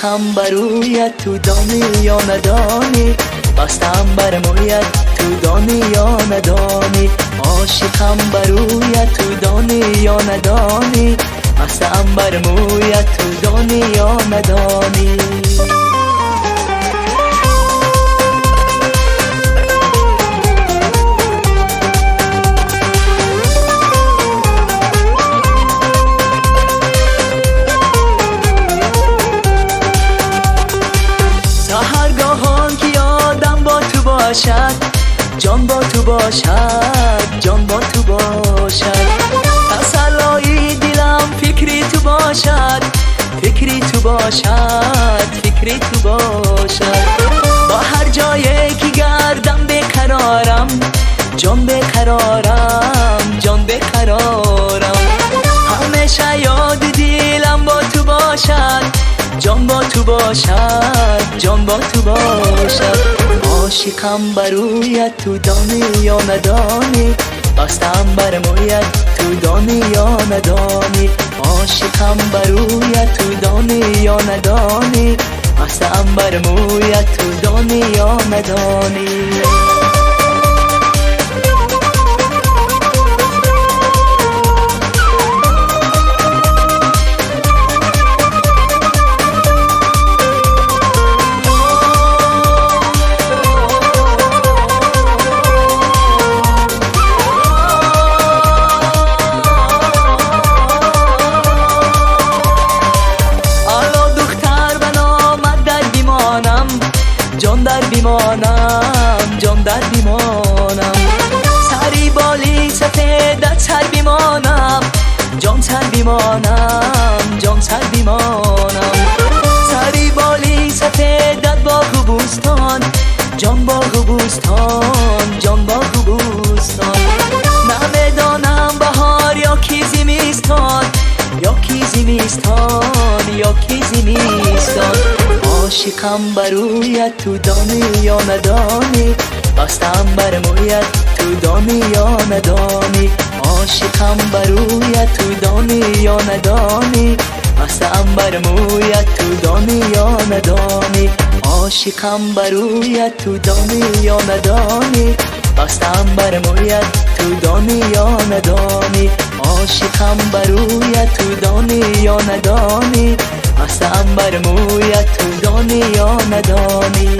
عاشقم برویت تو دانی یا ندانی، بستم بر مویت تو دانی یا ندانی. عاشقم برویت تو دانی یا ندانی، بستم بر مویت تو دانی یا ندانی. سحرگاهان که یادم با تو باشد، جان با تو باشد، جان با تو باشد. تسلای دلم فکری تو باشد، فکری تو باشد، فکری تو باشد. با هر جایی که گردم بقرارم، جان بقرارم، جان بقرارم. همیشه یاد دلم با تو باشد، جان با تو باشد، جان با تو باشد. عاشقم برویت تو دانی یا ندانی، بستم بر مویت تو دانی یا ندانی. عاشقم برویت تو دانی یا ندانی، بستم بر مویت تو دانی یا ندانی. جان در بیمانم، جان در بیمانم. سری بالی سفیدت سر بیمانم، جان سر بیمانم، جان سر بیمانم. سری بالی سفیدت باغ و بوستان، جان باغ و بوستان، جان باغ و بوستان. نمیدانم بهار یا کی زمستان، یا کی زمستان، یا کی زمستان. عاشقم برویت تو دانی یا ندانی، بستم بر مویت تو دانی یا ندانی. عاشقم برویت تو دانی یا ندانی، بستم بر مویت تو دانی یا ندانی. عاشقم برویت تو دانی یا ندانی، بستم بر مویت تو دانی یا ندانی. عاشقم برویت تو دانی یا ندانی، بستم بر مویت تو دانی یا ندانی.